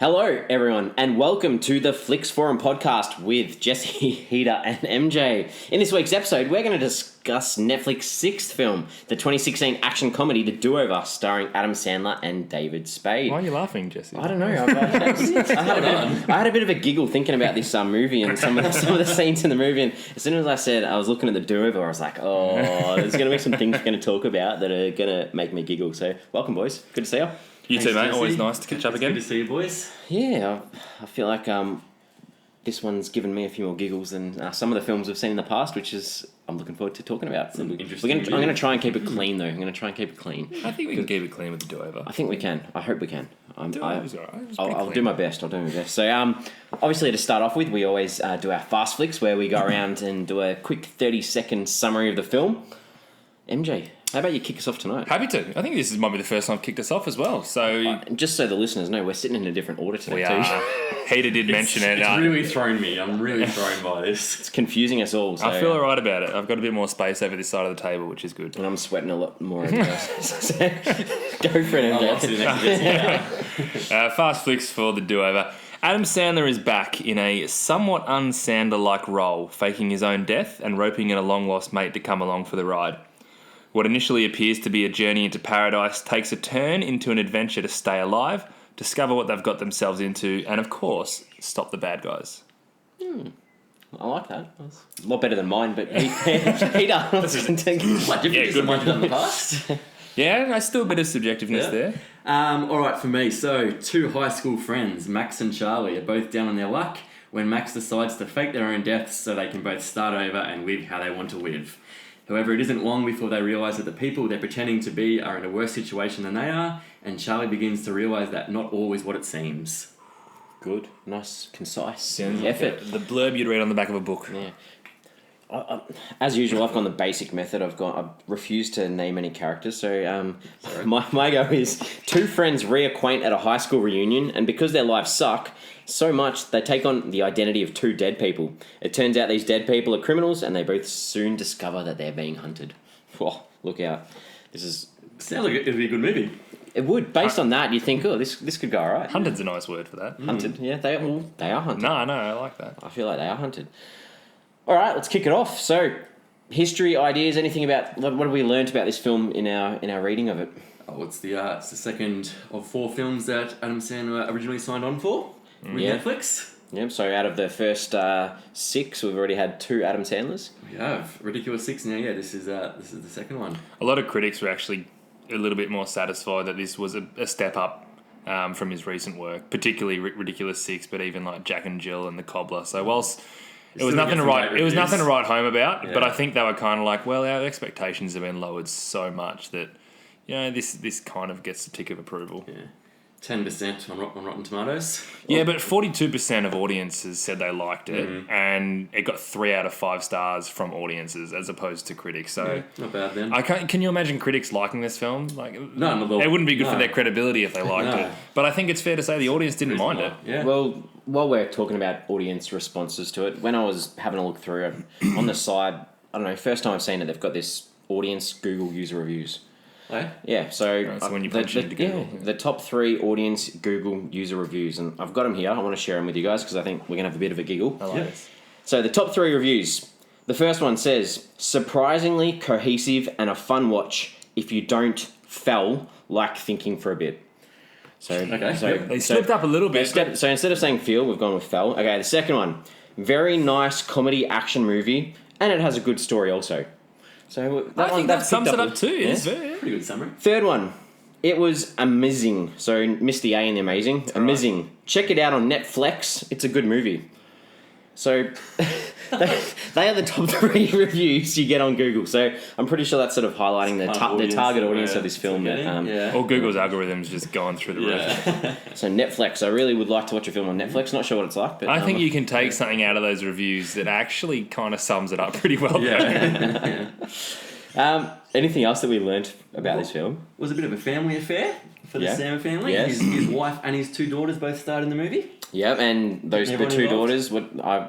Hello, everyone, and welcome to the Flix Forum podcast with Jesse, Heater, and MJ. In this week's episode, we're going to discuss Netflix's sixth film, the 2016 action comedy The Do-Over, starring Adam Sandler and David Spade. Why are you laughing, Jesse? I don't know. I had a bit of a giggle thinking about this movie and some of the scenes in the movie. And as soon as I said I was looking at The Do-Over, I was like, oh, there's going to be some things we're going to talk about that are going to make me giggle. So, welcome, boys. Good to see you. You too, mate. Always nice to catch up again. Good to see you, boys. Yeah, I feel like this one's given me a few more giggles than some of the films we've seen in the past, which is I'm looking forward to talking about. I'm going to try and keep it clean, though. I'm going to try and keep it clean. I think we can keep it clean with the Do-Over. I think we can. I hope we can. I'll I'll do my best. I'll do my best. So, obviously, to start off with, we always do our fast flicks, where we go around and do a quick 30-second summary of the film. MJ, how about you kick us off tonight? Happy to. I think this might be the first time I've kicked us off as well. So just so the listeners know, we're sitting in a different order today. We are. Hater did mention it. It's really thrown me. I'm really thrown by this. It's confusing us all. So, I feel alright about it. I've got a bit more space over this side of the table, which is good. And I'm sweating a lot more. So, go for it, MJ. Fast flicks for the Do-Over. Adam Sandler is back in a somewhat un-Sandler-like role, faking his own death and roping in a long-lost mate to come along for the ride. What initially appears to be a journey into paradise takes a turn into an adventure to stay alive, discover what they've got themselves into, and of course, stop the bad guys. I like that. That's a lot better than mine, but he does. What, different than mine done in the past? Yeah, I still a bit of subjectiveness there. All right, for me. So, two high school friends, Max and Charlie, are both down on their luck when Max decides to fake their own deaths so they can both start over and live how they want to live. However, it isn't long before they realise that the people they're pretending to be are in a worse situation than they are, and Charlie begins to realise that not all is what it seems. Good. Nice, concise Effort. The blurb you'd read on the back of a book. Yeah. As usual, I've gone the basic method. I've refused to name any characters. So my go is two friends reacquaint at a high school reunion, and because their lives suck so much, they take on the identity of two dead people. It turns out these dead people are criminals, and they both soon discover that they're being hunted. Oh, look out. Sounds like it'd be a good movie. It would. Based on that, you think, oh, this could go all right. Hunted's a nice word for that. Hunted, yeah. They are hunted. No, I like that. I feel like they are hunted. All right, let's kick it off. So, history, ideas, anything about what have we learnt about this film in our reading of it? Oh, it's the second of four films that Adam Sandler originally signed on for with Netflix. Yeah, so out of the first six, we've already had two Adam Sandlers. We have ridiculous six now. Yeah, this is the second one. A lot of critics were actually a little bit more satisfied that this was a step up from his recent work, particularly Ridiculous Six, but even like Jack and Jill and The Cobbler. So whilst it was nothing to write home about, but I think they were kind of like, well, our expectations have been lowered so much that this kind of gets a tick of approval. Yeah. 10% on Rotten Tomatoes. Yeah, but 42% of audiences said they liked it, and it got 3 out of 5 stars from audiences as opposed to critics. So not bad then. Can you imagine critics liking this film? Like, no, it wouldn't be good for their credibility if they liked it. But I think it's fair to say the audience didn't mind it. Yeah. Well, while we're talking about audience responses to it, when I was having a look through it, on the side, I don't know, first time I've seen it, they've got this audience Google user reviews. Oh? Yeah, so when you punch into Google. The top 3 audience Google user reviews, and I've got them here. I want to share them with you guys because I think we're going to have a bit of a giggle. I like this. So the top 3 reviews. The first one says, surprisingly cohesive and a fun watch if you don't fell like thinking for a bit. So they slipped up a little bit. So instead of saying feel, we've gone with fell. Okay, the second one, very nice comedy action movie, and it has a good story also. So I think that sums it up too. Yeah. It's pretty good summary. Third one, it was amazing. So missed the A in the amazing. That's amazing. Right. Check it out on Netflix. It's a good movie. So they are the top 3 reviews you get on Google. So I'm pretty sure that's sort of highlighting the target audience of this film. Or Google's algorithms just going through the roof. So Netflix, I really would like to watch a film on Netflix. Not sure what it's like, but I think you can take something out of those reviews that actually kind of sums it up pretty well. Yeah. Anything else that we learnt about this film? It was a bit of a family affair for the Sandler family. Yes. His wife and his two daughters both starred in the movie. Yeah, and those the Everyone two involved? daughters.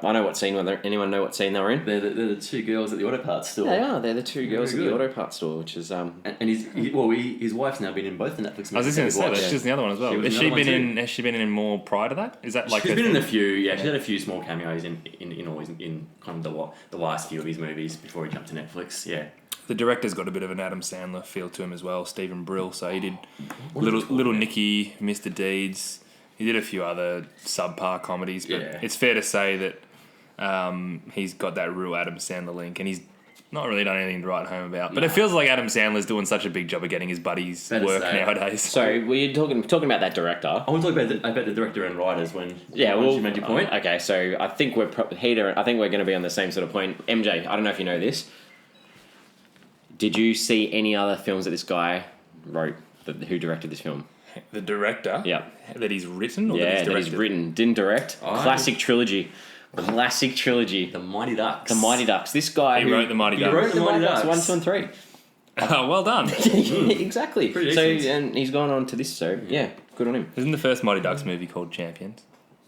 I know what scene. Anyone know what scene they were in? They're the two girls at the auto parts store. They are. They're the two girls at Very the good. auto parts store, which is And his wife's now been in both the Netflix movies. I was just going to say that. Yeah. She's the other one as well. She was Has in she another been one in? Has she been in more prior to that? Is that like She's her been in thing? a few, yeah. She's had a few small cameos in kind of the last few of his movies before he jumped to Netflix. Yeah. The director's got a bit of an Adam Sandler feel to him as well, Stephen Brill. So he did What is it called, Little yeah? Nicky, Mr. Deeds. He did a few other subpar comedies, but Yeah. it's fair to say that he's got that real Adam Sandler link, and he's not really done anything to write home about. But it feels like Adam Sandler's doing such a big job of getting his buddies Better work say. nowadays. so. Were you talking about that director? I want to talk about the director and writers when Yeah, you made your point. Okay, so I think we're I think we're going to be on the same sort of point. MJ, I don't know if you know this. Did you see any other films that this guy wrote? Who directed this film? The director, Yeah. that he's written, or Yeah, that he's that directed. he's written, didn't direct. Oh. Classic trilogy. Classic trilogy. The Mighty Ducks. The Mighty Ducks. This guy He wrote the Mighty He Ducks. wrote the Mighty Ducks 1, Ducks. 2, and 3. Oh, well done. Exactly. Pretty So decent. and he's gone on to this. So yeah, good on him. Isn't the first Mighty Ducks movie called Champions?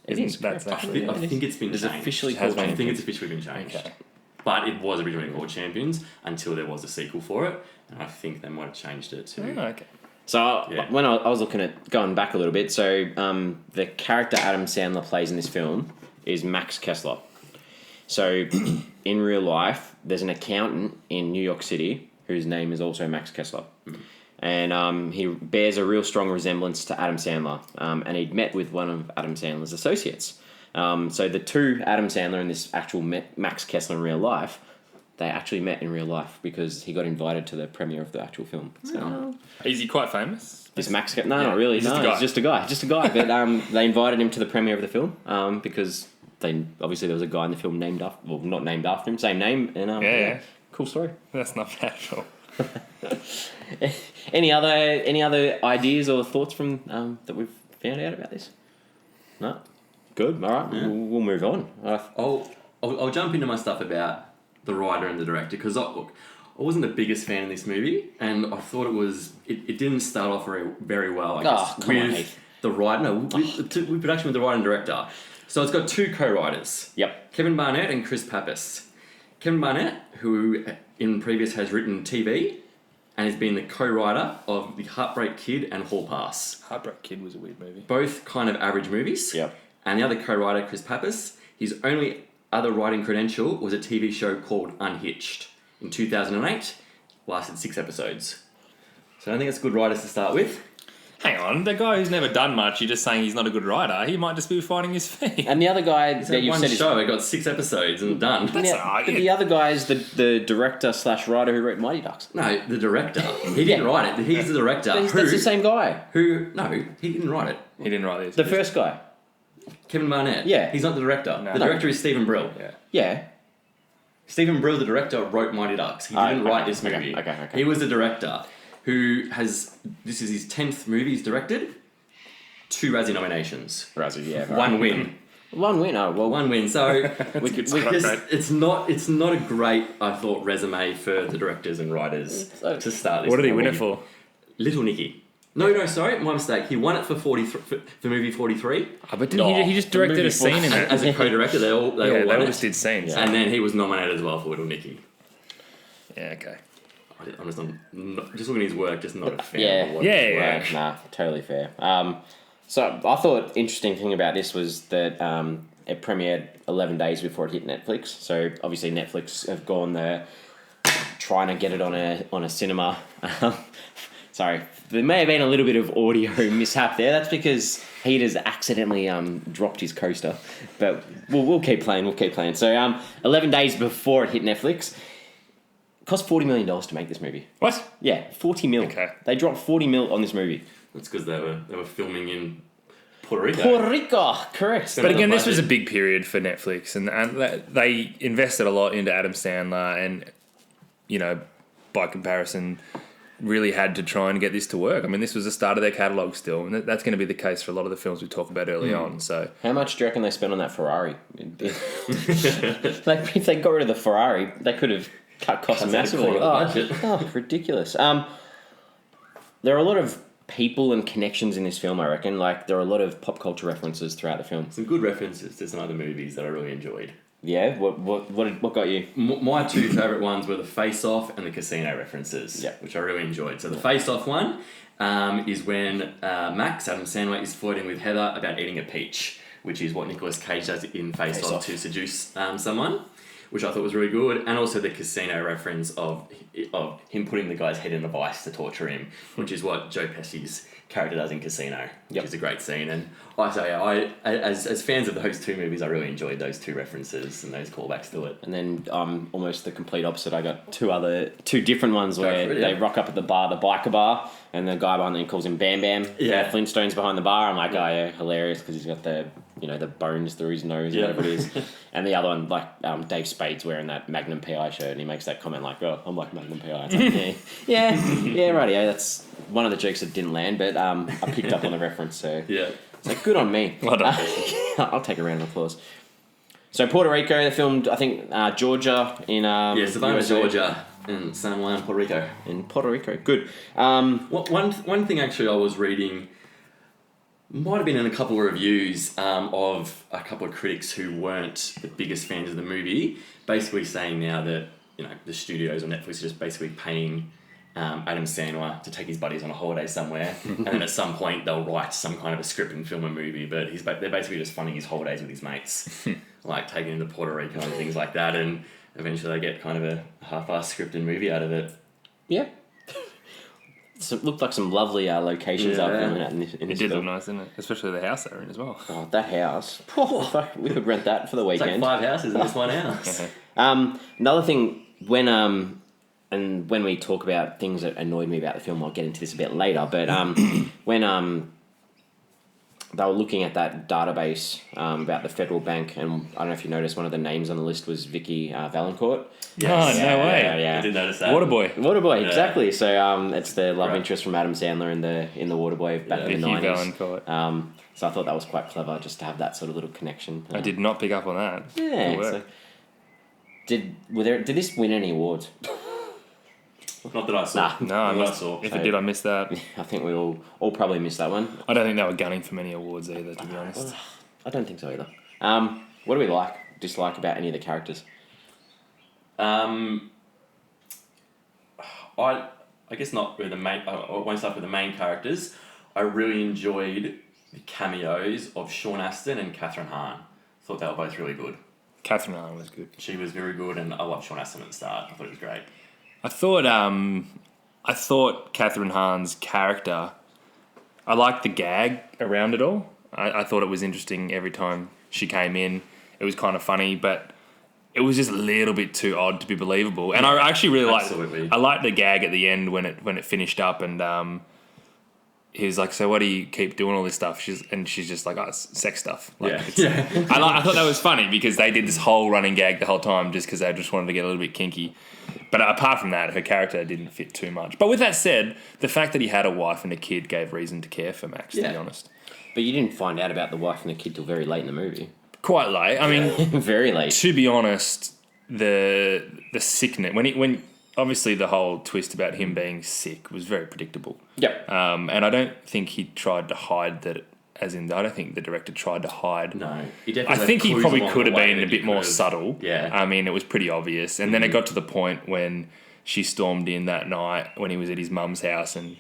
It Isn't is, that's correct. actually I think it's been It's changed. officially Has called been. I think Champions. it's officially been changed. Okay. But it was originally called Champions until there was a sequel for it, and I think they might have changed it to. Oh, okay. So Yeah. when I was looking at going back a little bit, so the character Adam Sandler plays in this film is Max Kessler. So in real life, there's an accountant in New York City whose name is also Max Kessler. And he bears a real strong resemblance to Adam Sandler. And he'd met with one of Adam Sandler's associates. So the two, Adam Sandler and this actual Max Kessler in real life, they actually met in real life because he got invited to the premiere of the actual film. So, Is he quite famous? this Max Kessler, no, not really. Just No, a guy. he's just a guy. Just a guy. But they invited him to the premiere of the film because obviously there was a guy in the film named after, well, not named after him, same name. And Yeah. cool story. That's not bad at all. Any other ideas or thoughts from that we've found out about this? No. Good. All right. Yeah. We'll move on. I'll jump into my stuff about the writer and the director because I wasn't the biggest fan of this movie, and I thought it didn't start off very well. I guess come on, with Heath. the writer, no, with production with the writer and director. So it's got two co-writers, Yep. Kevin Barnett and Chris Pappas. Kevin Barnett, who in previous has written TV, and has been the co-writer of The Heartbreak Kid and Hall Pass. Heartbreak Kid was a weird movie. Both kind of average movies. Yep. And the other co-writer, Chris Pappas, his only other writing credential was a TV show called Unhitched in 2008, lasted 6 episodes. So I don't think it's good writers to start with. Hang on, the guy who's never done much, you're just saying he's not a good writer. He might just be finding his feet. And the other guy It's that you one said is show, it got 6 episodes and done. That's all right, but yeah. the other guy is the director / writer who wrote Mighty Ducks. No, the director. He didn't write it. He's the director. That's the same guy. No, he didn't write it. He didn't write this. The first guy. Kevin Barnett. Yeah. He's not the director. No. The director is Stephen Brill. Yeah. Yeah. Stephen Brill, the director, wrote Mighty Ducks. He didn't write this movie. Okay. He was the director who has... This is his 10th movie he's directed. 2 Razzie nominations. Razzie, yeah. 1 win. One win. Oh well. 1 win. So We could quite just, great. it's not a great, I thought, resume for the directors and writers to start this. What did he win movie. it for? Little Nicky. No, sorry, my mistake. He won it for 43 for movie 43 Oh, but didn't he just directed a scene in it? as a co-director. They all They won all it. just did scenes. And then he was nominated as well for Little Nicky. Yeah, okay. I'm just just looking at his work, just not a fan. Yeah. of what Yeah, his yeah. work. Nah, totally fair. So I thought interesting thing about this was that it premiered 11 days before it hit Netflix. So obviously Netflix have gone there trying to get it on a cinema. Sorry, there may have been a little bit of audio mishap there. That's because Heater's accidentally dropped his coaster. But we'll keep playing. So 11 days before it hit Netflix, it cost $40 million to make this movie. What? Yeah, 40 mil. Okay. They dropped 40 mil on this movie. That's because they were filming in Puerto Rico. Puerto Rico, correct. But again, this was a budget. big period for Netflix, and they invested a lot into Adam Sandler, and by comparison, really had to try and get this to work. I mean, this was the start of their catalogue still, and that's going to be the case for a lot of the films we talked about early on. So How much do you reckon they spent on that Ferrari? Like, if they got rid of the Ferrari, they could have cut costs Cuts out a massively. quarter of the budget. Oh, ridiculous. There are a lot of people and connections in this film, I reckon. Like, there are a lot of pop culture references throughout the film. Some good references to some other movies that I really enjoyed. Yeah? What got you? My two favourite ones were the Face Off and the Casino references, Yeah. which I really enjoyed. So the Face Off one is when Max, Adam Sandler, is flirting with Heather about eating a peach, which is what Nicolas Cage does in Face Off to seduce someone, which I thought was really good. And also the Casino reference of him putting the guy's head in a vice to torture him, which is what Joe Pesci's character does in Casino, which is a great scene. And as fans of those two movies, I really enjoyed those two references and those callbacks to it. And then almost the complete opposite. I got two different ones where it, they rock up at the bar, the biker bar, and the guy behind them calls him Bam Bam. Yeah. Flintstone's behind the bar. I'm like, oh yeah, hilarious, because he's got the bones through his nose, or whatever it is. And the other one, like Dave Spade's wearing that Magnum PI shirt, and he makes that comment like, oh, I'm like Magnum PI. It's like, yeah, right, yeah, that's one of the jokes that didn't land, but I picked up on the reference, so Yeah. it's like, good on me. Well done. I'll take a round of applause. So Puerto Rico, they filmed, I think, Georgia in Savannah, USA. Georgia, and San Juan, Puerto Rico. In Puerto Rico, good. One thing actually I was reading, might have been in a couple of reviews of a couple of critics who weren't the biggest fans of the movie, basically saying now that the studios or Netflix are just basically paying Adam Sandler to take his buddies on a holiday somewhere, and then at some point they'll write some kind of a script and film a movie. But they're basically just funding his holidays with his mates, like taking him to Puerto Rico and things like that, and eventually they get kind of a half-assed scripted movie out of it. Yeah. So it looked like some lovely locations up in this It did film. look nice, didn't it? Especially the house they're in as well. Oh, that house. Fuck, we could rent that for the It's like weekend. 5 houses in this one house. Another thing, when we talk about things that annoyed me about the film, I'll get into this a bit later, but when they were looking at that database about the federal bank, and I don't know if you noticed, one of the names on the list was Vicky Valancourt. Yes. Oh, no way. Yeah. I did notice that. Waterboy. Waterboy, Yeah. exactly. So it's the love Right. interest from Adam Sandler in the Waterboy back in the Vicky 90s. Valancourt. So I thought that was quite clever, just to have that sort of little connection. I did not pick up on that. Yeah. Good work. So, did this win any awards? Not that I saw. Nah. No, Not that I saw. if it did, I missed that. I think we all probably missed that one. I don't think they were gunning for many awards either, to be honest. I don't think so either. What do we dislike about any of the characters? I guess not with the main. I won't start with the main characters. I really enjoyed the cameos of Sean Astin and Catherine Hahn. Thought they were both really good. Catherine Hahn was good. She was very good, and I loved Sean Astin at the start. I thought it was great. I thought Catherine Hahn's character, I liked the gag around it all. I thought it was interesting every time she came in. It was kind of funny, but it was just a little bit too odd to be believable. And I actually really liked. I liked the gag at the end when it finished up, and he was like, "So why do you keep doing all this stuff?" She's just like, "Oh, it's sex stuff." Like, I thought that was funny because they did this whole running gag the whole time just because they just wanted to get a little bit kinky. But apart from that, her character didn't fit too much. But with that said, the fact that he had a wife and a kid gave reason to care for Max, to be honest. But you didn't find out about the wife and the kid till very late in the movie. Quite late. I mean, Very late. to be honest, the sickness when obviously the whole twist about him being sick was very predictable. Yep. And I don't think he tried to hide that. As in, I don't think the director tried to hide. No, I think he probably could have been a bit more subtle. Yeah. I mean, it was pretty obvious. And then it got to the point when she stormed in that night when he was at his mum's house and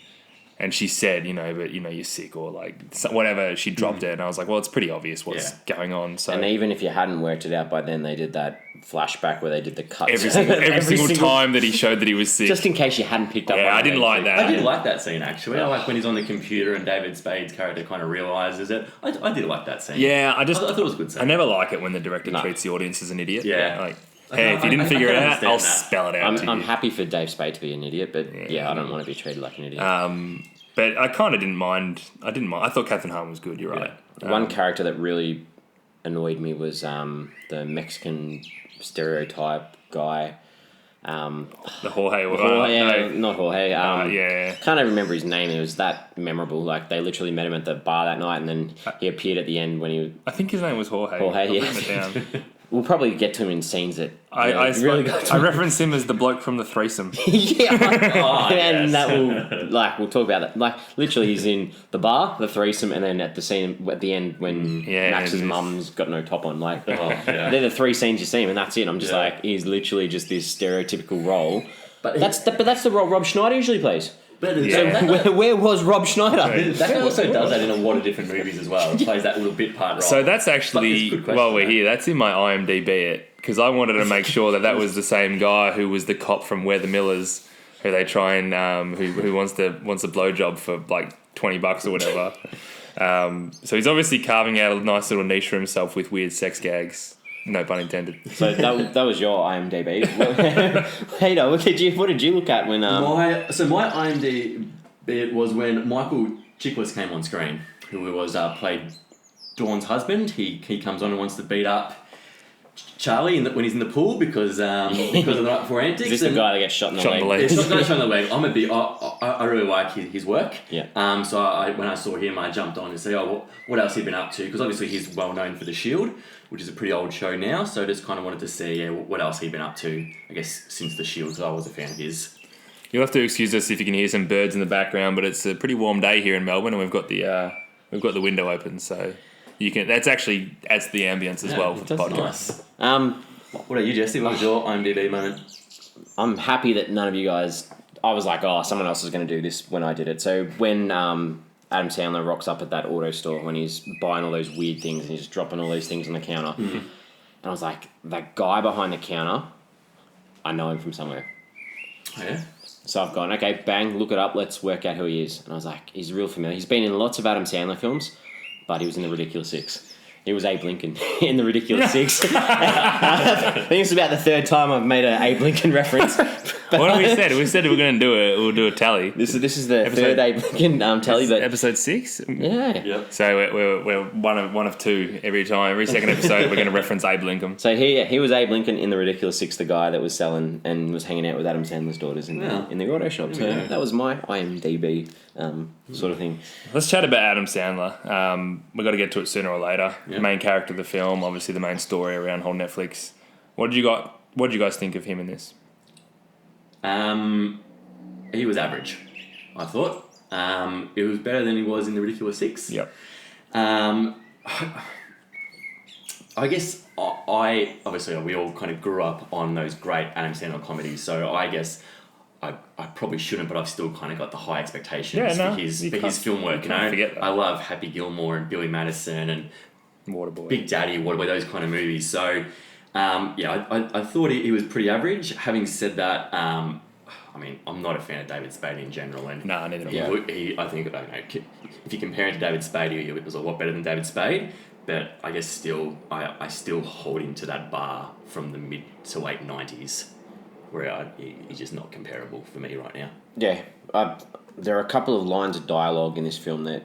she said, but you're sick or like whatever. She dropped it, and I was like, well, it's pretty obvious what's going on. So And even if you hadn't worked it out by then, they did that flashback where they did the cuts. every single time that he showed that he was sick. Just in case you hadn't picked up on it. I didn't like that. I did like that scene actually. I like when he's on the computer and David Spade's character kind of realizes it. I did like that scene. Yeah, I thought it was a good scene. I never like it when the director treats the audience as an idiot. Yeah. Like, hey, if you didn't figure it out, I'll spell it out to you. I'm happy for Dave Spade to be an idiot, but I don't want to be treated like an idiot. But I kind of didn't mind. I thought Catherine Hahn was good. You're right. One character that really annoyed me was the Mexican stereotype guy. The Jorge. Not Jorge. yeah. Can't even remember his name. It was that memorable. Like, they literally met him at the bar that night, and then he appeared at the end when he... I think his name was Jorge. Jorge, I'll yeah. write it down. We'll probably get to him in scenes that I really got to I reference him as the bloke from the threesome. yeah, and yes. that will we'll talk about that. Like literally, he's in the bar, the threesome, and then at the scene at the end when Max's mum's got no top on. Like they're the three scenes you see him, and that's it. I'm just like, he's literally just this stereotypical role. But that's the role Rob Schneider usually plays. But So where was Rob Schneider? that also does that in a lot of different movies as well. It plays that little bit part role. So that's actually, while we're here, that's in my IMDb because I wanted to make sure that was the same guy who was the cop from We're the Millers, who they try and who wants a blowjob for like $20 or whatever. So he's obviously carving out a nice little niche for himself with weird sex gags. No pun intended. So that was your IMDb. Hater, what did you look at when my IMDb was when Michael Chiklis came on screen, who was played Dawn's husband. He comes on and wants to beat up Charlie when he's in the pool because of the night before antics. Is this the guy that gets shot in the leg? It's not shot in the leg. I really like his work. Yeah. So when I saw him, I jumped on and said, what else he'd been up to? Because obviously he's well known for The Shield, which is a pretty old show now. So I just kind of wanted to see what else he'd been up to, I guess, since The Shield, because I was a fan of his. You'll have to excuse us if you can hear some birds in the background, but it's a pretty warm day here in Melbourne, and we've got the window open, so you can. That's actually adds to the ambience as well for the podcast. Nice. What about you, Jesse? What was your IMDb moment? I'm happy that none of you guys. I was like, someone else is going to do this when I did it. So when Adam Sandler rocks up at that auto store when he's buying all those weird things and he's dropping all these things on the counter, and I was like, that guy behind the counter, I know him from somewhere. Oh, yeah. So I've gone, okay, bang, look it up, let's work out who he is. And I was like, he's real familiar. He's been in lots of Adam Sandler films, but he was in The Ridiculous Six. He was Abe Lincoln in The Ridiculous Six. I think it's about the third time I've made an Abe Lincoln reference. What have we said? We said we're going to do it. We'll do a tally. This is the third Abe Lincoln tally. But episode 6? Yeah. Yep. So we're one of two every time. Every second episode we're going to reference Abe Lincoln. So he was Abe Lincoln in The Ridiculous Six, the guy that was selling and was hanging out with Adam Sandler's daughters in the auto shop. So that was my IMDb sort of thing. Let's chat about Adam Sandler. We've got to get to it sooner or later. Yep. Main character of the film, obviously the main story around whole Netflix. What did you guys think of him in this? He was average, I thought. It was better than he was in The Ridiculous Six. Yep. I guess obviously we all kind of grew up on those great Adam Sandler comedies, so I guess I probably shouldn't, but I've still kind of got the high expectations for his film work. You know, forget that. I love Happy Gilmore and Billy Madison and Waterboy, Big Daddy, Waterboy, those kind of movies. So I thought he was pretty average. Having said that, I mean, I'm not a fan of David Spade in general, and neither. I think I don't know, if you compare him to David Spade, he was a lot better than David Spade. But I guess still, I still hold him to that bar from the mid to late 90s, where he's just not comparable for me right now. Yeah, there are a couple of lines of dialogue in this film that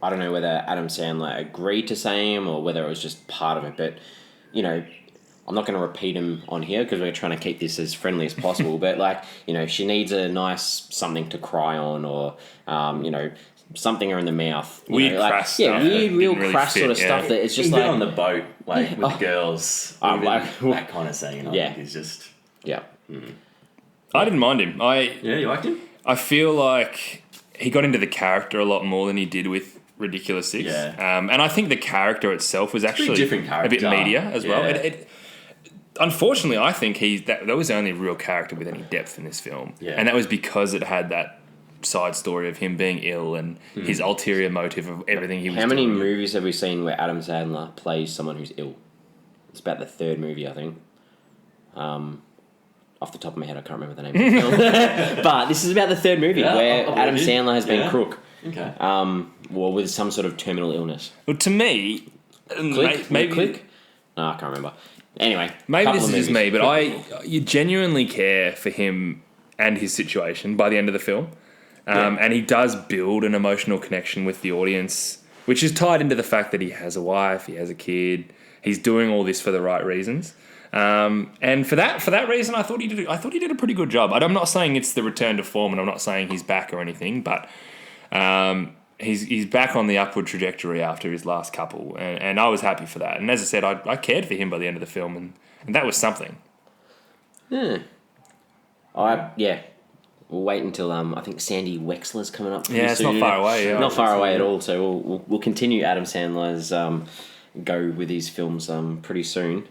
I don't know whether Adam Sandler agreed to say him or whether it was just part of it, but you know, I'm not going to repeat him on here because we're trying to keep this as friendly as possible. But like, you know, she needs a nice something to cry on, or you know, something her in the mouth. Weird crass stuff. Yeah, weird, real really crass fit, sort of stuff that it's just even like on the boat, like with the girls, that kind of saying. I think is just I didn't mind him. You liked him? I feel like he got into the character a lot more than he did with Ridiculous Six. Yeah. And I think the character itself was actually different character. a bit media as well. Unfortunately, I think that was the only real character with any depth in this film. Yeah. And that was because it had that side story of him being ill and his ulterior motive of everything he was doing. How many movies have we seen where Adam Sandler plays someone who's ill? It's about the third movie, I think. Off the top of my head, I can't remember the name of the film. But this is about the third movie where Adam Sandler has been crook. Okay. Or with some sort of terminal illness. Well, to me, maybe Click? No, I can't remember. Anyway, maybe this is just me, but you genuinely care for him and his situation by the end of the film. And he does build an emotional connection with the audience, which is tied into the fact that he has a wife, he has a kid, he's doing all this for the right reasons. And for that reason, I thought he did a pretty good job. I'm not saying it's the return to form, and I'm not saying he's back or anything, but he's back on the upward trajectory after his last couple, and I was happy for that. And as I said, I cared for him by the end of the film, and that was something. Yeah. We'll wait until I think Sandy Wexler's coming up. Yeah, it's soon. Not far away. Yeah, not far away at all. So we'll continue Adam Sandler's go with his films pretty soon.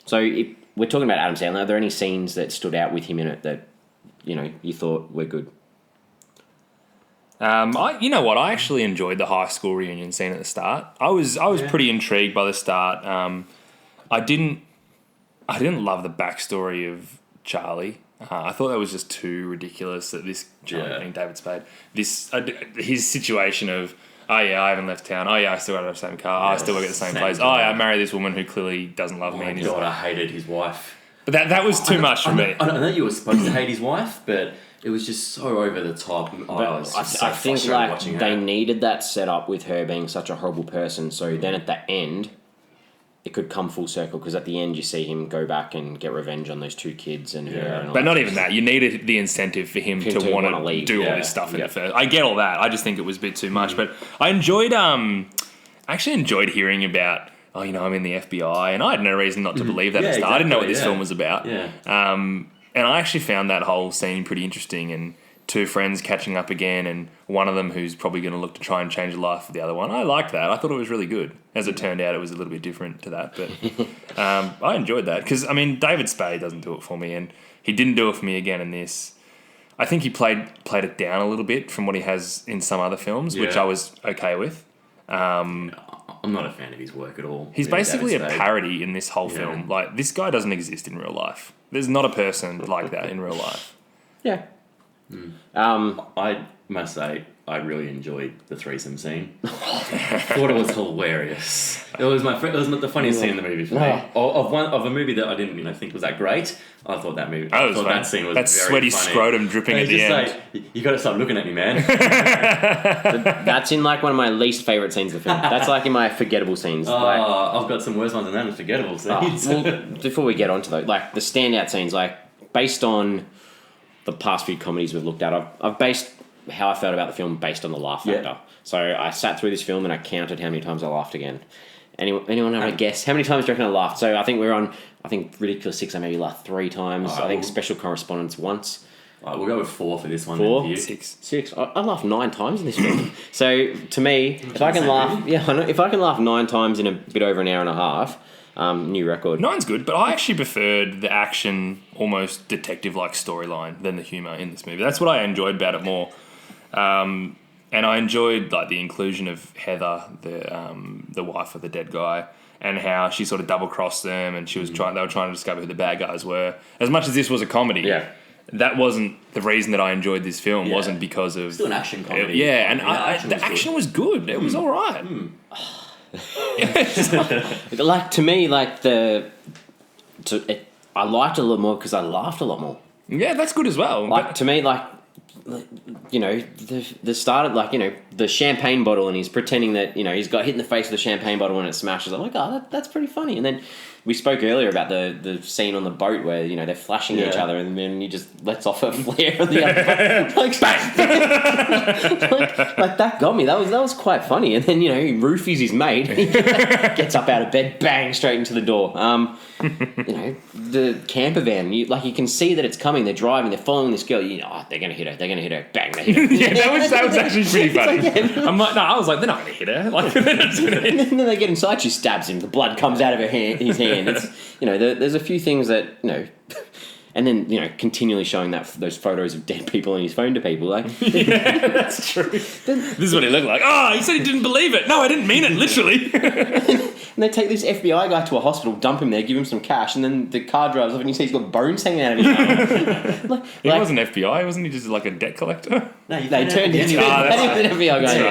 So if we're talking about Adam Sandler, are there any scenes that stood out with him in it that you thought were good? You know what? I actually enjoyed the high school reunion scene at the start. I was pretty intrigued by the start. I didn't love the backstory of Charlie. I thought that was just too ridiculous. That this Charlie being David Spade, his situation of I haven't left town. I still got the same car. I still work at the same place. I marry this woman who clearly doesn't love me. My God, I hated his wife. But that was too much for me. I know you were supposed to hate his wife, but it was just so over the top. I think like they needed that setup with her being such a horrible person. So then at the end, it could come full circle because at the end you see him go back and get revenge on those two kids and her. And but not even that. You needed the incentive for him to want to do all this stuff in the first. I get all that. I just think it was a bit too much. But I enjoyed. I actually enjoyed hearing about. I'm in the FBI, and I had no reason not to believe that at the start. I didn't know what this film was about. Yeah. And I actually found that whole scene pretty interesting, and two friends catching up again, and one of them who's probably going to look to try and change the life of the other one. I liked that. I thought it was really good. As it turned out, it was a little bit different to that, but I enjoyed that because David Spade doesn't do it for me, and he didn't do it for me again in this. I think he played it down a little bit from what he has in some other films, which I was okay with. I'm not a fan of his work at all. He's basically a parody in this whole film. Like, this guy doesn't exist in real life. There's not a person like that in real life. Yeah. I must say, I really enjoyed the threesome scene. I thought it was hilarious. It was the funniest scene in the movie for me. Of a movie that I didn't think was that great. I thought that movie. I thought that scene was that very sweaty funny. Scrotum dripping at the end. You got to stop looking at me, man. That's in like one of my least favourite scenes of the film. That's like in my forgettable scenes. I've got some worse ones than that. Forgettable scenes. Before we get onto those, like the standout scenes, like based on the past few comedies we've looked at, I've based how I felt about the film based on the laugh factor. So I sat through this film and I counted how many times I laughed again. Anyone have a guess? How many times do you reckon I laughed? So I think we're on, Ridiculous 6, I maybe laughed 3 times. I think Special Correspondence once. We'll go with 4 for this one. 4? Then 6. I laughed 9 times in this film. So to me, if I can laugh 9 times in a bit over an hour and a half, new record. 9's good, but I actually preferred the action, almost detective-like storyline than the humour in this movie. That's what I enjoyed about it more. And I enjoyed like the inclusion of Heather, the wife of the dead guy, and how she sort of double-crossed them, and they were trying to discover who the bad guys were. As much as this was a comedy, that wasn't the reason that I enjoyed this film. Wasn't because of still an action comedy. And the action was good. It was all right. Like to me, like I liked it a lot more because I laughed a lot more. Yeah, that's good as well. Like to me, like the start of the champagne bottle, and he's pretending that he's got hit in the face with the champagne bottle and it smashes. I'm like, oh, that's pretty funny. And then we spoke earlier about the scene on the boat where they're flashing at each other, and then he just lets off a flare on the other boat. Like bang! like that got me. That was quite funny. And then he roofies his mate. He gets up out of bed, bang, straight into the door. The camper van. You can see that it's coming. They're driving. They're following this girl. They're gonna hit her. They're gonna hit her. Bang! They hit her. Yeah, that was actually pretty funny. I was like, they're not gonna hit her. Like, they're just gonna hit her. And then they get inside. She stabs him. The blood comes out of his hand. It's there's a few things that and then continually showing those photos of dead people on his phone to people. Like, yeah, that's true. This is what he looked like. Oh, he said he didn't believe it. No, I didn't mean it literally. And they take this FBI guy to a hospital, dump him there, give him some cash, and then the car drives off and you see he's got bones hanging out of his arm. He wasn't FBI, wasn't he? Just like a debt collector. No, they turned into an FBI guy.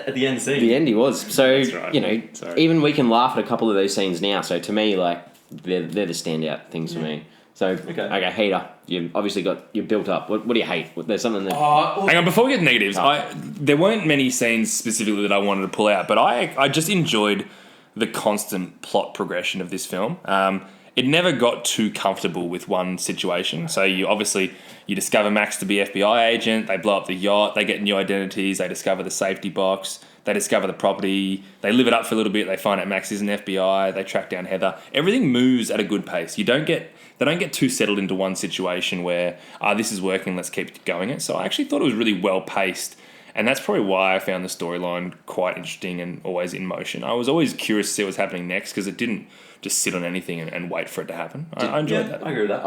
At the end scene. The end he was. So right. even we can laugh at a couple of those scenes now. So to me, like they're the standout things for me. So okay, hater. You obviously you're built up. What do you hate? There's something that. Hang on, before we get negatives, there weren't many scenes specifically that I wanted to pull out, but I just enjoyed the constant plot progression of this film. it never got too comfortable with one situation. So you discover Max to be FBI agent, they blow up the yacht, they get new identities, they discover the safety box, they discover the property, they live it up for a little bit, they find out Max isn't FBI, they track down Heather. Everything moves at a good pace. They don't get too settled into one situation where, this is working, let's keep going it. So I actually thought it was really well paced. And that's probably why I found the storyline quite interesting and always in motion. I was always curious to see what was happening next because it didn't just sit on anything and wait for it to happen. I enjoyed that. I agree with that.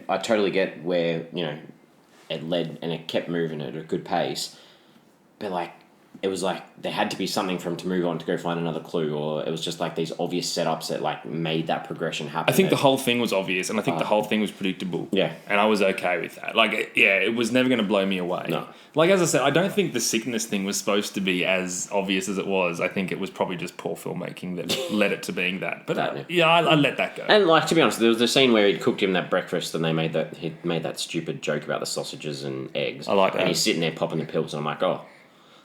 I totally get where, it led and it kept moving at a good pace. But like, it was like there had to be something for him to move on to go find another clue, or it was just like these obvious setups that like made that progression happen. I think the whole thing was obvious, and I think the whole thing was predictable. Yeah. And I was okay with that. Like, it was never going to blow me away. No. Like, as I said, I don't think the sickness thing was supposed to be as obvious as it was. I think it was probably just poor filmmaking that led it to being that. But I let that go. And like, to be honest, there was the scene where he'd cooked him that breakfast and he made that stupid joke about the sausages and eggs. I like that. And he's sitting there popping the pills, and I'm like, oh.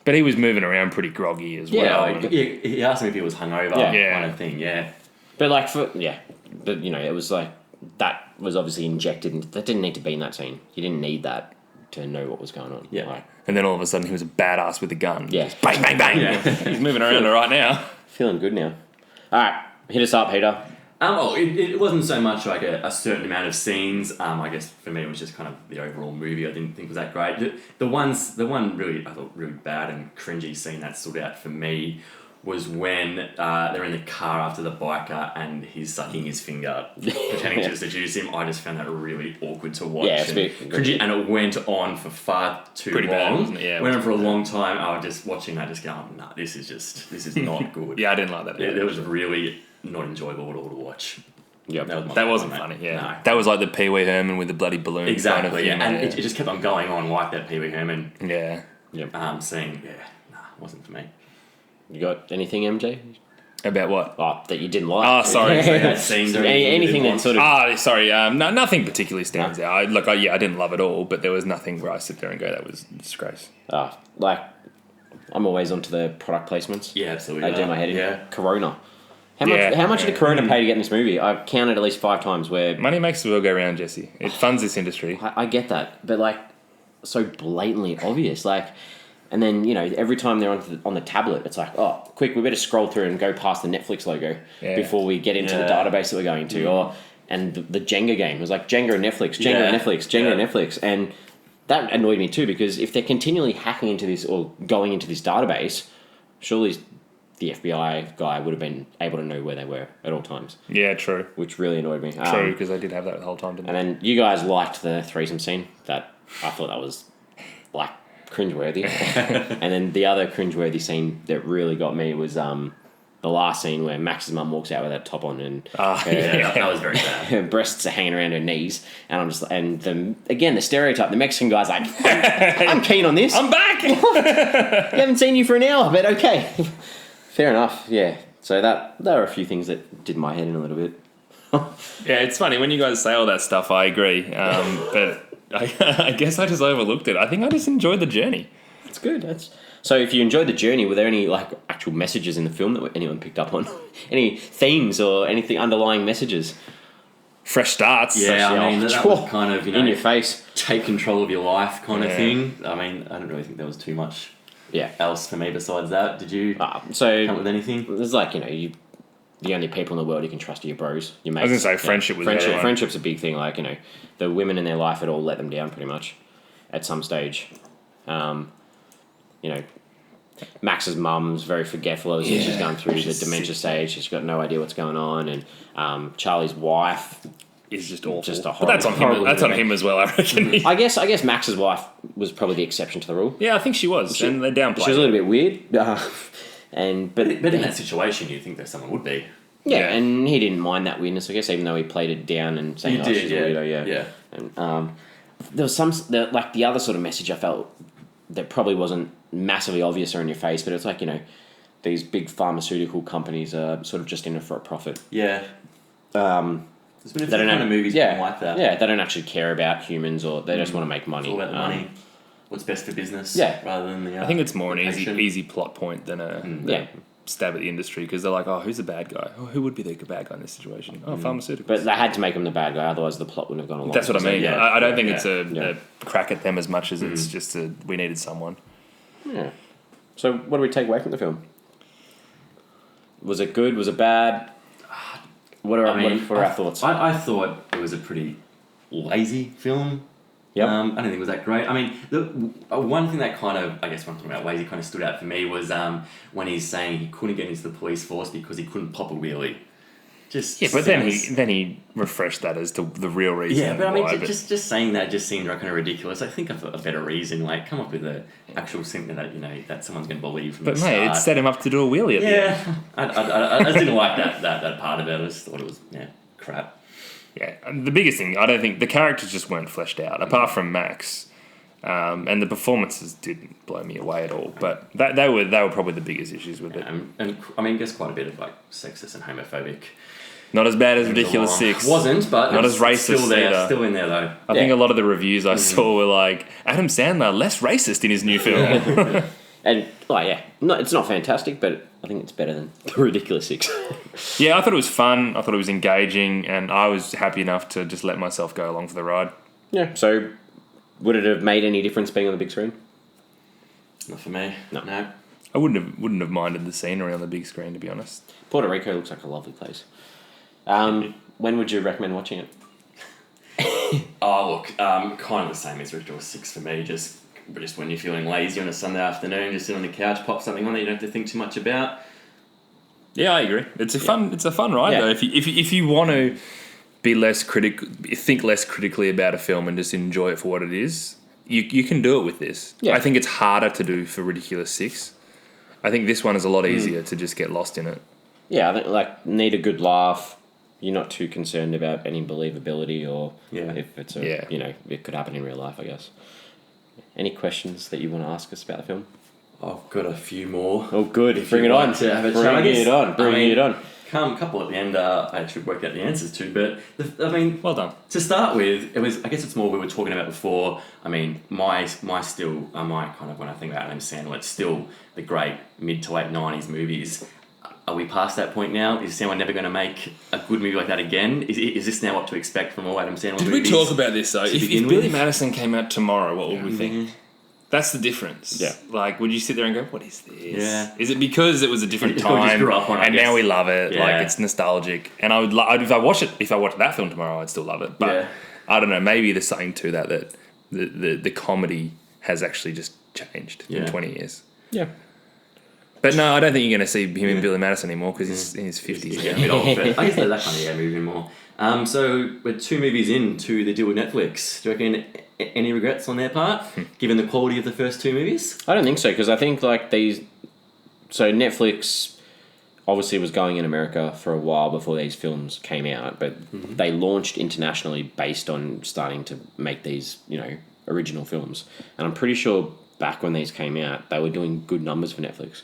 But he was moving around pretty groggy as well. He asked him if he was hungover, kind of thing, yeah. But like, it was like, that was obviously injected, and that didn't need to be in that scene. You didn't need that to know what was going on. Yeah. Like, And then all of a sudden he was a badass with a gun. Yeah. Just bang, bang, bang. Yeah. He's moving around right now. feeling good now. All right, hit us up, Peter. It wasn't so much like a certain amount of scenes. I guess for me it was just kind of the overall movie I didn't think was that great. The one really I thought really bad and cringy scene that stood out for me was when they're in the car after the biker and he's sucking his finger, pretending to seduce him. I just found that really awkward to watch. Yeah, it's a bit cringy, and it went on for far too Pretty long. bad, wasn't it? Yeah, it went was on for a long time. I was just watching that, just going, nah, this is not good. Yeah, I didn't like that. It was really not enjoyable at all to watch. Yep. That wasn't funny, yeah. No. That was like the Pee Wee Herman with the bloody balloon. Exactly, kind of yeah. thing, And it just kept on going on like that Pee Wee Herman Yeah. scene. Yeah, wasn't for me. You got anything, MJ? About what? Oh, that you didn't like? Oh, sorry. That scenes or anything that sort of... Sorry. Nothing particularly stands out. I didn't love it all, but there was nothing where I sit there and go, that was a disgrace. Like, I'm always onto the product placements. Yeah, absolutely. They do my head in. Yeah. Corona. How much did Corona pay to get in this movie? I've counted at least 5 times where... Money makes the world go round, Jesse. It funds this industry. I get that, but like, so blatantly obvious. Like, and then, every time they're on the tablet, it's like, oh, quick, we better scroll through and go past the Netflix logo before we get into the database that we're going to. And the Jenga game was like Jenga and Netflix, Jenga and Netflix, Jenga and Netflix. And that annoyed me too, because if they're continually hacking into this or going into this database, surely the FBI guy would have been able to know where they were at all times. Yeah, true. Which really annoyed me. True, because they did have that the whole time, didn't they? And then you guys liked the threesome scene. That I thought that was like cringeworthy. And then the other cringeworthy scene that really got me was the last scene where Max's mum walks out with that top on and that was very bad. Her breasts are hanging around her knees, and the stereotype, the Mexican guy's like, I'm keen on this. I'm back. Haven't seen you for an hour, but okay. Fair enough, yeah. So there are a few things that did my head in a little bit. Yeah, it's funny. When you guys say all that stuff, I agree. But I guess I just overlooked it. I think I just enjoyed the journey. That's good. So if you enjoyed the journey, were there any like actual messages in the film that anyone picked up on? Any themes or anything underlying messages? Fresh starts. Yeah, I mean, that was kind of, in your face. Take control of your life kind of thing. I mean, I don't really think there was too much else for me besides that. Did you come up with anything? There's like, the only people in the world you can trust are your bros, your mates. I was going to say friendship was everyone. Friendship's a big thing. Like, the women in their life had all let them down pretty much at some stage. Max's mum's very forgetful as she's going through the dementia stage. She's got no idea what's going on. And Charlie's wife is just awful. Just a but that's on him. That's on him as well, I reckon. I guess Max's wife was probably the exception to the rule. Yeah, I think she was. And they downplayed. She was a little bit weird. But in that situation, you'd think that someone would be. Yeah, and he didn't mind that weirdness, I guess, even though he played it down and saying, she's a weirdo, yeah. And there was the other sort of message I felt that probably wasn't massively obvious or in your face, but it's like, these big pharmaceutical companies are sort of just in it for a profit. Yeah. There's been a few kind of movies like that. Yeah, they don't actually care about humans, or they just want to make money. It's all about the money. What's best for business, rather than the I think it's more an easy plot point than a... stab at the industry because they're like, oh, who's the bad guy? Oh, who would be the bad guy in this situation? Oh, pharmaceuticals. But they had to make him the bad guy, otherwise the plot wouldn't have gone along. That's what I mean. yeah. I don't think it's a crack at them as much as it's just we needed someone. Yeah. So what do we take away from the film? Was it good? Was it bad? What are our thoughts? I thought it was a pretty lazy film. Yep. I don't think it was that great. I mean, the one thing that kind of, I guess when I'm talking about lazy, kind of stood out for me was when he's saying he couldn't get into the police force because he couldn't pop a wheelie. But then he refreshed that as to the real reason. Yeah, but I mean, just saying that just seemed kind of ridiculous. I think of a better reason, like come up with an actual symptom that that someone's going to believe from the start. But mate, it set him up to do a wheelie at the end. I just didn't like that part of it. I just thought it was crap. Yeah, the biggest thing, I don't think the characters just weren't fleshed out, apart from Max, and the performances didn't blow me away at all. But they were probably the biggest issues with it. And I mean, I guess quite a bit of like sexist and homophobic. Not as bad as Ridiculous Six. Wasn't, but not as racist still there, either. still in there though. I think a lot of the reviews I saw were like Adam Sandler less racist in his new film. And no, it's not fantastic, but I think it's better than the Ridiculous Six. Yeah, I thought it was fun. I thought it was engaging, and I was happy enough to just let myself go along for the ride. Yeah. So, would it have made any difference being on the big screen? Not for me. No. I wouldn't have minded the scenery on the big screen, to be honest. Puerto Rico looks like a lovely place. When would you recommend watching it? Oh look, kind of the same as Ridiculous Six for me. Just when you're feeling lazy on a Sunday afternoon, just sit on the couch, pop something on that you don't have to think too much about. Yeah, I agree. It's a fun ride though. If you want to be think less critically about a film and just enjoy it for what it is, you can do it with this. Yeah. I think it's harder to do for Ridiculous Six. I think this one is a lot easier to just get lost in it. Yeah, I think need a good laugh. You're not too concerned about any believability or if it's it could happen in real life, I guess. Any questions that you want to ask us about the film? I've got a few more. Oh, good. Bring it on. Bring it on. A couple at the end. I actually worked out the answers to, but well done. To start with, it was. I guess it's more we were talking about before. I mean, my kind of when I think about Adam Sandler, it's still the great mid to late '90s movies. Are we past that point now? Is Sandler never going to make a good movie like that again? Is this now what to expect from all Adam Sandler movies? Did we talk about this though? If Billy Madison came out tomorrow, what would we think? That's the difference. Yeah. Like, would you sit there and go, what is this? Yeah. Is it because it was a different time grew up on it, and now we love it? Yeah. Like, it's nostalgic. And I would if I watched that film tomorrow, I'd still love it. But I don't know, maybe there's something to that the comedy has actually just changed in 20 years. Yeah. But no, I don't think you're going to see him and Billy Madison anymore because he's in his 50s. Yeah, a bit old, but I guess they're that kind of movie more. So we're 2 movies into the deal with Netflix. Do you reckon any regrets on their part, given the quality of the first 2 movies? I don't think so, because I think so Netflix obviously was going in America for a while before these films came out, but they launched internationally based on starting to make these, original films. And I'm pretty sure back when these came out, they were doing good numbers for Netflix.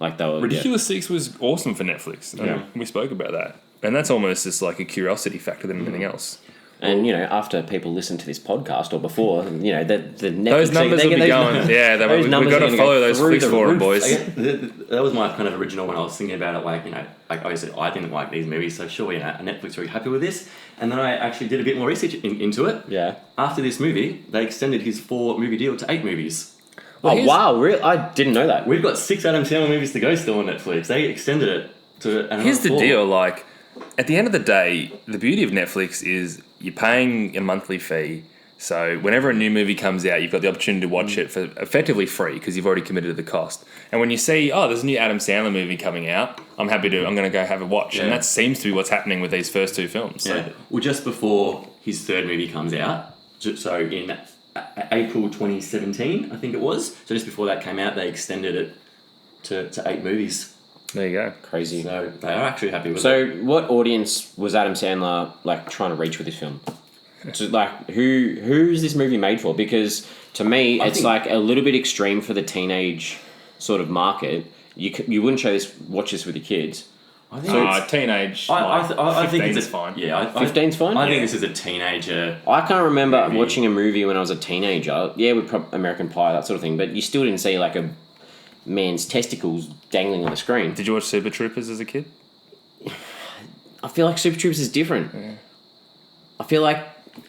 Like they were. Ridiculous Six was awesome for Netflix. We spoke about that. And that's almost just like a curiosity factor than anything else. And, after people listen to this podcast or before, the Netflix... Those numbers will be going. We've got to follow those Flix Forum boys. That was my kind of original when I was thinking about it. Like obviously I didn't like these movies, so surely Netflix will be happy with this. And then I actually did a bit more research into it. Yeah. After this movie, they extended his 4-movie deal to 8 movies. Well, wow, really? I didn't know that. We've got 6 Adam Sandler movies to go still on Netflix. They extended it to another 4. Here's the deal, like, at the end of the day, the beauty of Netflix is you're paying a monthly fee. So whenever a new movie comes out, you've got the opportunity to watch it for effectively free because you've already committed to the cost. And when you see, there's a new Adam Sandler movie coming out, I'm going to go have a watch. Yeah. And that seems to be what's happening with these first 2 films. So. Yeah. Well, just before his 3rd movie comes out, so in April 2017, I think it was. So just before that came out, they extended it to 8 movies. There you go. Crazy. So they are actually happy with it. So what audience was Adam Sandler trying to reach with this film? So, who's this movie made for? Because to me, it's a little bit extreme for the teenage sort of market. You wouldn't watch this with your kids. I think teenage. I think it's fine. Yeah, 15's fine. I think this is a teenager. I can't remember watching a movie when I was a teenager. Yeah, with American Pie, that sort of thing. But you still didn't see man's testicles dangling on the screen. Did you watch Super Troopers as a kid? I feel like Super Troopers is different. Yeah. I feel like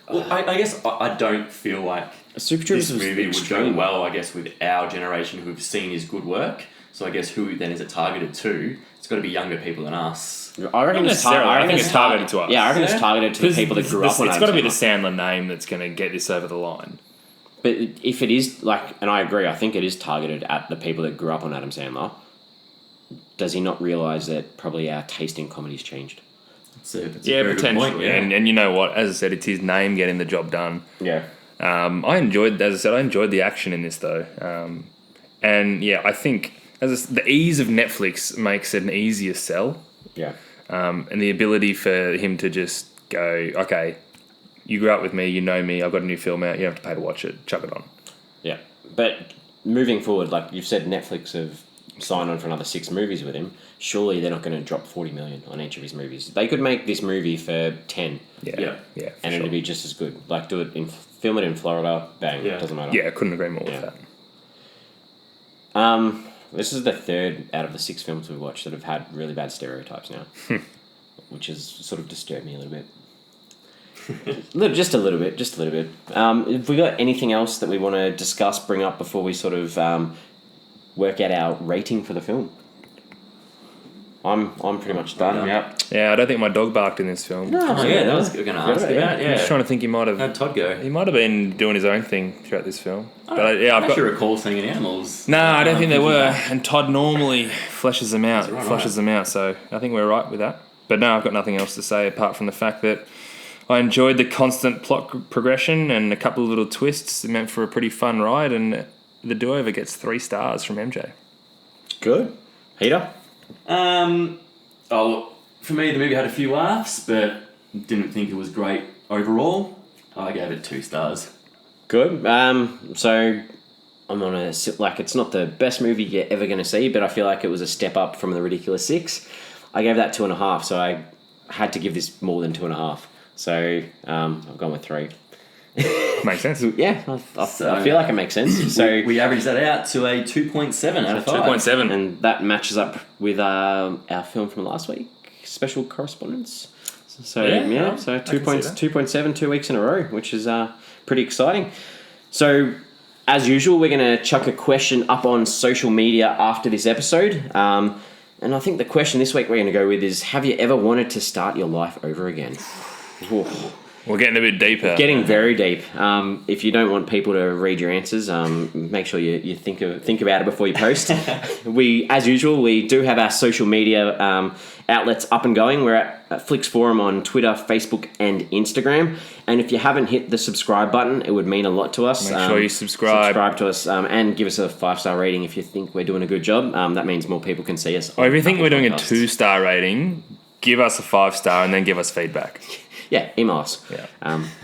Well, I guess I don't feel like Super Troopers this movie would go well, I guess, with our generation who've seen his good work. So I guess who then is it targeted to? It's got to be younger people than us. I reckon Not necessarily. I think it's targeted to us. Yeah, I reckon it's targeted to the people that grew up on It's Adam got to be the Sandler. Sandler name that's going to get this over the line. But if it is and I agree, I think it is targeted at the people that grew up on Adam Sandler. Does he not realise that probably our taste in comedy's changed? That's a Yeah, very good potentially. point, yeah. And you know what? As I said, it's his name getting the job done. Yeah. I enjoyed the action in this though, and yeah, I think the ease of Netflix makes it an easier sell, Yeah. and the ability for him to just go, okay, you grew up with me, you know me, I've got a new film out, you don't have to pay to watch it, chuck it on. Yeah. But moving forward, like you've said, Netflix have signed on for another 6 movies with him. Surely they're not going to drop 40 million on each of his movies. They could make this movie for 10. Yeah, And it'd be just as good. Like film it in Florida, bang, Yeah. doesn't matter. Yeah, I couldn't agree more with Yeah. that. This is the 3rd out of the 6 films we've watched that have had really bad stereotypes now, which has sort of disturbed me a little bit. Just a little bit. Have we got anything else that we want to discuss, bring up before we sort of work out our rating for the film? I'm pretty much done. Yeah. Yeah, I don't think my dog barked in this film. Oh, yeah, that was what we were going to ask Yeah. about. I'm just Yeah. trying to think he might have. How'd Todd go? He might have been doing his own thing throughout this film. But I I've got. actually recall seeing any animals. No, I don't think there were. And Todd normally fleshes them out. Right. Them out. So I think we're right with that. But no, I've got nothing else to say apart from the fact that I enjoyed the constant plot progression and a couple of little twists. It meant for a pretty fun ride. And the do-over gets 3 stars from MJ. Good. Peter? For me, the movie had a few laughs, but didn't think it was great overall. I gave it 2 stars. Good. So I'm on it's not the best movie you're ever going to see, but I feel like it was a step up from the Ridiculous 6. I gave that 2.5, so I had to give this more than 2.5. So I've gone with 3. Makes sense. Yeah, I feel like it makes sense. So we averaged that out to a 2.7 out of 5. 2.7. and that matches up with our film from last week, Special Correspondence. So Yeah, so I can see 2.7, 2 weeks in a row, which is pretty exciting. So as usual, we're going to chuck a question up on social media after this episode. And I think the question this week we're going to go with is, have you ever wanted to start your life over again? Oof. We're getting a bit deeper. Getting very deep. If you don't want people to read your answers, make sure you think about it before you post. As usual, we do have our social media outlets up and going. We're at Flix Forum on Twitter, Facebook, and Instagram. And if you haven't hit the subscribe button, it would mean a lot to us. Make sure you subscribe. Subscribe to us and give us a 5-star rating if you think we're doing a good job. That means more people can see us. Or if you think on we're doing a podcasts. 2-star rating, give us a 5-star and then give us feedback. Yeah, email us. Yeah.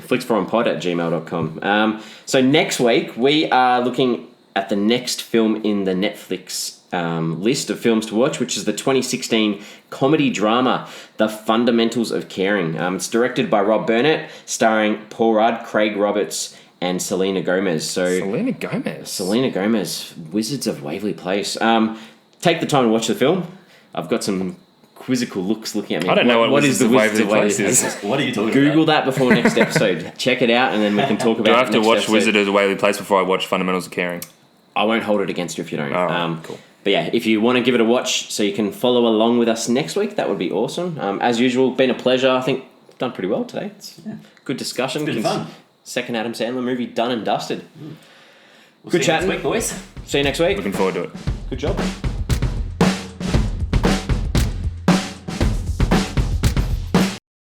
Flixforumpod@gmail.com. So next week, we are looking at the next film in the Netflix list of films to watch, which is the 2016 comedy drama, The Fundamentals of Caring. It's directed by Rob Burnett, starring Paul Rudd, Craig Roberts, and Selena Gomez. Selena Gomez, Wizards of Waverly Place. Take the time to watch the film. I've got some quizzical looks looking at me. I don't know what is the Wizards Wizards of of Waverly Waverly Place Place? is. What are you talking Google about? that before next episode. Check it out, and then we can talk about. Do I have to next watch episode. Wizard of Waverly Place before I watch Fundamentals of Caring? I won't hold it against you if you don't. All right, cool. But yeah, if you want to give it a watch, so you can follow along with us next week, that would be awesome. As usual, been a pleasure. I think done pretty well today. It's good discussion. It's been fun. Second Adam Sandler movie done and dusted. We'll Good see you chatting. next week, boys. See you next week. Looking forward to it. Good job.